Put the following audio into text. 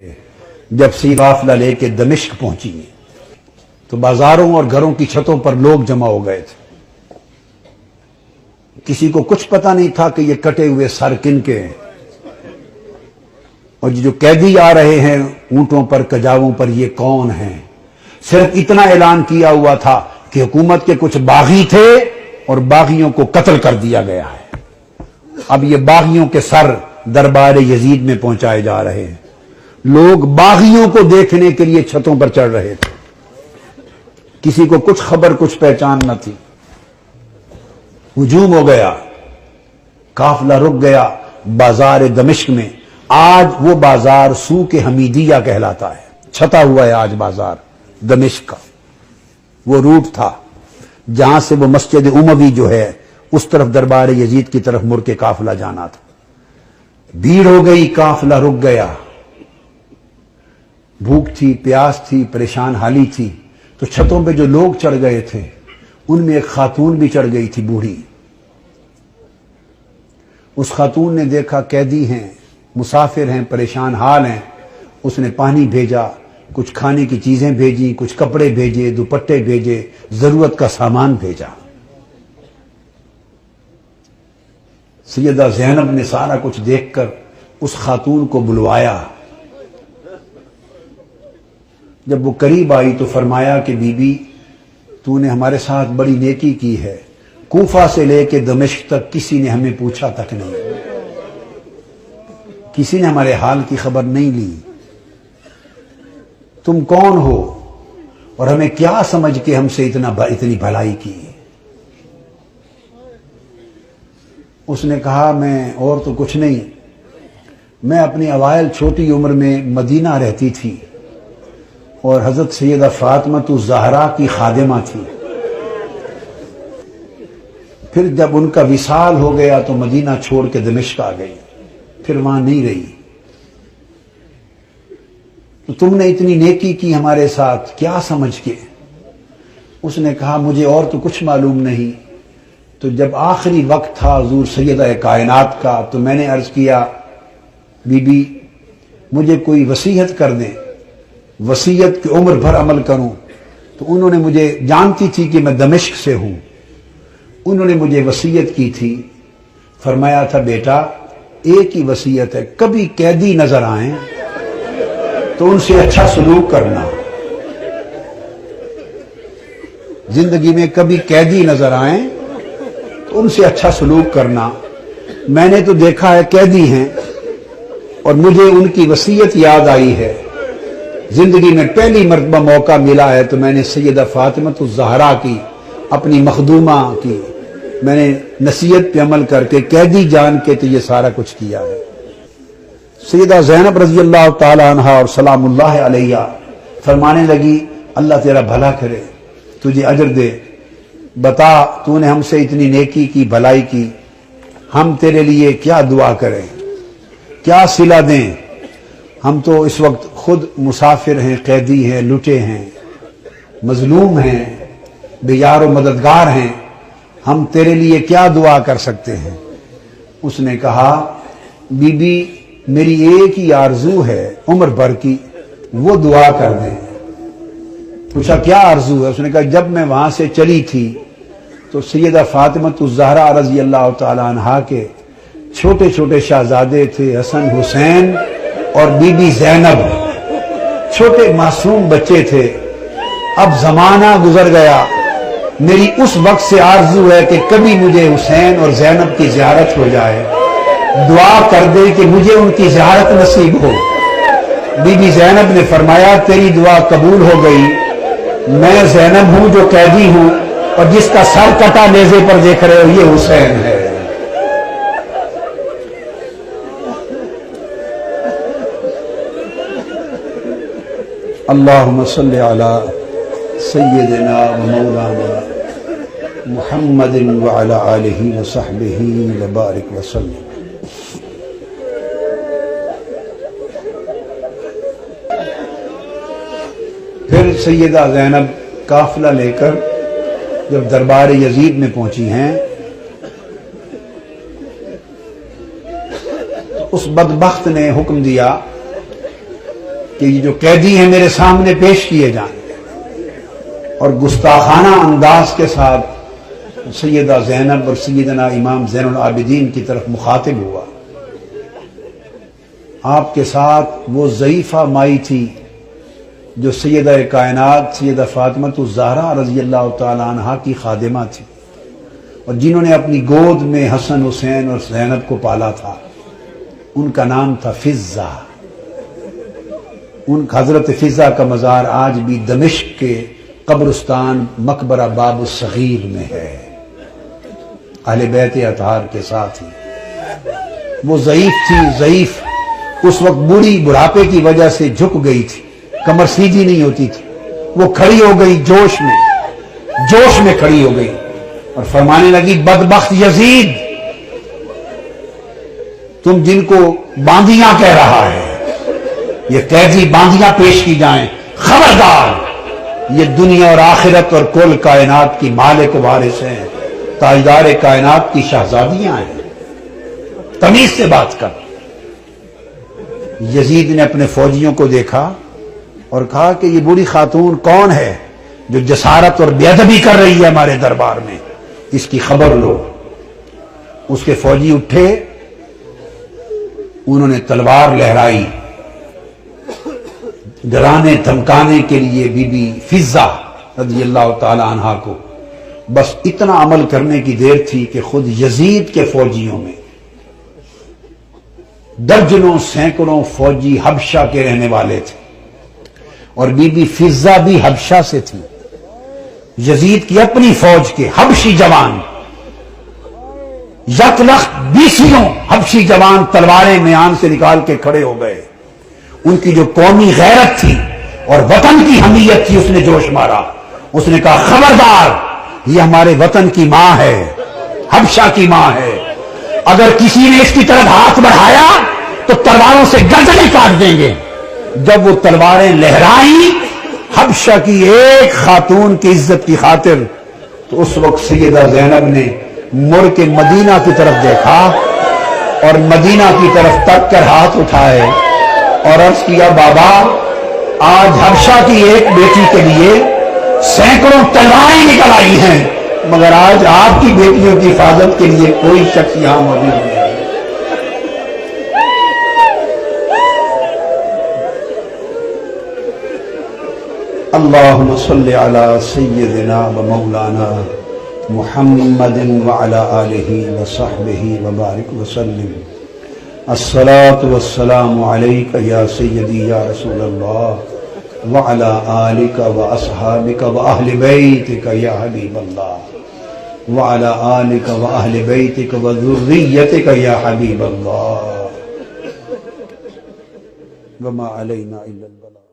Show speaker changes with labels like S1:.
S1: جب سی قافلہ لے کے دمشق پہنچی تو بازاروں اور گھروں کی چھتوں پر لوگ جمع ہو گئے تھے۔ کسی کو کچھ پتہ نہیں تھا کہ یہ کٹے ہوئے سر کن کے ہیں، اور جو قیدی آ رہے ہیں اونٹوں پر کجاووں پر یہ کون ہیں۔ صرف اتنا اعلان کیا ہوا تھا کہ حکومت کے کچھ باغی تھے اور باغیوں کو قتل کر دیا گیا ہے۔ اب یہ باغیوں کے سر دربار یزید میں پہنچائے جا رہے ہیں۔ لوگ باغیوں کو دیکھنے کے لیے چھتوں پر چڑھ رہے تھے۔ کسی کو کچھ خبر کچھ پہچان نہ تھی۔ ہجوم ہو گیا، قافلہ رک گیا بازار دمشق میں۔ آج وہ بازار سوق حمیدیہ کہلاتا ہے، چھتا ہوا ہے آج بازار دمشق کا۔ وہ روٹ تھا جہاں سے وہ مسجد اموی جو ہے اس طرف دربار یزید کی طرف مڑ کے قافلہ جانا تھا۔ بھیڑ ہو گئی، قافلہ رک گیا۔ بھوک تھی، پیاس تھی، پریشان حالی تھی، تو چھتوں پہ جو لوگ چڑھ گئے تھے ان میں ایک خاتون بھی چڑھ گئی تھی، بوڑھی۔ اس خاتون نے دیکھا قیدی ہیں، مسافر ہیں، پریشان حال ہیں۔ اس نے پانی بھیجا، کچھ کھانے کی چیزیں بھیجی، کچھ کپڑے بھیجے، دوپٹے بھیجے، ضرورت کا سامان بھیجا۔ سیدہ زینب نے سارا کچھ دیکھ کر اس خاتون کو بلوایا۔ جب وہ قریب آئی تو فرمایا کہ بی بی تو نے ہمارے ساتھ بڑی نیکی کی ہے، کوفہ سے لے کے دمشق تک کسی نے ہمیں پوچھا تک نہیں، کسی نے ہمارے حال کی خبر نہیں لی۔ تم کون ہو اور ہمیں کیا سمجھ کے ہم سے اتنی بھلائی کی؟ اس نے کہا میں اور تو کچھ نہیں، میں اپنی اوائل چھوٹی عمر میں مدینہ رہتی تھی اور حضرت سیدہ فاطمہ الزہرا کی خادمہ تھی۔ پھر جب ان کا وصال ہو گیا تو مدینہ چھوڑ کے دمشق آ گئی، پھر وہاں نہیں رہی۔ تو تم نے اتنی نیکی کی ہمارے ساتھ کیا سمجھ کے؟ اس نے کہا مجھے اور تو کچھ معلوم نہیں۔ تو جب آخری وقت تھا حضور سیدہ کائنات کا تو میں نے عرض کیا بی بی مجھے کوئی وصیت کر دیں، وصیت کی عمر بھر عمل کروں۔ تو انہوں نے مجھے، جانتی تھی کہ میں دمشق سے ہوں، انہوں نے مجھے وصیت کی تھی، فرمایا تھا بیٹا ایک ہی وصیت ہے، کبھی قیدی نظر آئیں تو ان سے اچھا سلوک کرنا۔ زندگی میں کبھی قیدی نظر آئیں تو ان سے اچھا سلوک کرنا۔ میں نے تو دیکھا ہے قیدی ہیں اور مجھے ان کی وصیت یاد آئی ہے۔ زندگی میں پہلی مرتبہ موقع ملا ہے تو میں نے سیدہ فاطمہ الزہرا کی، اپنی مخدومہ کی، میں نے نصیحت پہ عمل کر کے قیدی جان کے تو یہ سارا کچھ کیا ہے۔ سیدہ زینب رضی اللہ تعالی عنہا اور سلام اللہ علیہ فرمانے لگی اللہ تیرا بھلا کرے، تجھے اجر دے، بتا تو نے ہم سے اتنی نیکی کی، بھلائی کی، ہم تیرے لیے کیا دعا کریں، کیا صلہ دیں؟ ہم تو اس وقت خود مسافر ہیں، قیدی ہیں، لٹے ہیں، مظلوم ہیں، بے یار و مددگار ہیں، ہم تیرے لیے کیا دعا کر سکتے ہیں؟ اس نے کہا بی بی میری ایک ہی آرزو ہے عمر بھر کی، وہ دعا کر دیں۔ پوچھا کیا آرزو ہے؟ اس نے کہا جب میں وہاں سے چلی تھی تو سیدہ فاطمہ الزہرا رضی اللہ تعالی عنہا کے چھوٹے چھوٹے شہزادے تھے، حسن حسین اور بی بی زینب، چھوٹے معصوم بچے تھے۔ اب زمانہ گزر گیا، میری اس وقت سے آرزو ہے کہ کبھی مجھے حسین اور زینب کی زیارت ہو جائے، دعا کر دے کہ مجھے ان کی زیارت نصیب ہو۔ بی بی زینب نے فرمایا تیری دعا قبول ہو گئی، میں زینب ہوں جو قیدی ہوں، اور جس کا سر کٹا نیزے پر دیکھ رہے ہو یہ حسین ہے۔ اللہم صلی علی سیدنا و مولانا محمد وعلی آلہ وصحبہ وبارک وسلم۔ پھر سیدہ زینب قافلہ لے کر جب دربار یزید میں پہنچی ہیں تو اس بدبخت نے حکم دیا کہ یہ جو قیدی ہیں میرے سامنے پیش کیے جائیں، اور گستاخانہ انداز کے ساتھ سیدہ زینب اور سیدنا امام زین العابدین کی طرف مخاطب ہوا۔ آپ کے ساتھ وہ ضعیفہ مائی تھی جو سیدہ کائنات سیدہ فاطمہ الزہرا رضی اللہ تعالی عنہا کی خادمہ تھی، اور جنہوں نے اپنی گود میں حسن حسین اور زینب کو پالا تھا۔ ان کا نام تھا فضہ۔ ان حضرت فضہ کا مزار آج بھی دمشق کے قبرستان مقبرہ باب الصغیر میں ہے، اہل بیت اطہار کے ساتھ ہی۔ وہ ضعیف تھی، ضعیف، اس وقت بوڑھی بڑھاپے کی وجہ سے جھک گئی تھی، کمر سیدھی نہیں ہوتی تھی۔ وہ کھڑی ہو گئی جوش میں کھڑی ہو گئی اور فرمانے لگی، بدبخت یزید، تم جن کو باندیاں کہہ رہا ہے، یہ قیدی باندیاں پیش کی جائیں، خبردار، یہ دنیا اور آخرت اور کل کائنات کی مالک و وارث ہیں، تاجدار کائنات کی شہزادیاں ہیں، تمیز سے بات کر۔ یزید نے اپنے فوجیوں کو دیکھا اور کہا کہ یہ بوڑھی خاتون کون ہے جو جسارت اور بے ادبی کر رہی ہے ہمارے دربار میں، اس کی خبر لو۔ اس کے فوجی اٹھے، انہوں نے تلوار لہرائی، ڈرانے دھمکانے کے لیے بی بی فضہ رضی اللہ تعالی عنہا کو۔ بس اتنا عمل کرنے کی دیر تھی کہ خود یزید کے فوجیوں میں درجنوں سینکڑوں فوجی حبشہ کے رہنے والے تھے، اور بی بی فضہ بھی حبشہ سے تھی۔ یزید کی اپنی فوج کے حبشی جوان، یک لخت 20 حبشی جوان تلواریں میان سے نکال کے کھڑے ہو گئے۔ ان کی جو قومی غیرت تھی اور وطن کی حمیت تھی، اس نے جوش مارا۔ اس نے کہا، خبردار، یہ ہمارے وطن کی ماں ہے، حبشہ کی ماں ہے، اگر کسی نے اس کی طرف ہاتھ بڑھایا تو تلواروں سے گردنیں کاٹ دیں گے۔ جب وہ تلواریں لہرائیں حبشہ کی ایک خاتون کی عزت کی خاطر، تو اس وقت سیدہ زینب نے مڑ کے مدینہ کی طرف دیکھا اور مدینہ کی طرف تک کر ہاتھ اٹھائے اور عرض کیا، بابا، آج حبشہ کی ایک بیٹی کے لیے سینکڑوں تلواریں نکل آئی ہیں، مگر آج آپ کی بیٹیوں کی حفاظت کے لیے کوئی شخص یہاں موجود نہیں ہے۔ اللہم صلی علی سیدنا و مولانا محمد وعلی آلہ وصحبہ وبارک وسلم۔ الصلاة والسلام علیک یا سیدی یا رسول اللہ وعلی آلک و اصحابک و اہل بیتک یا حبیب اللہ وعلی آلک و اہل بیتک و ذریتک یا حبیب اللہ وما علینا الا البلاغ۔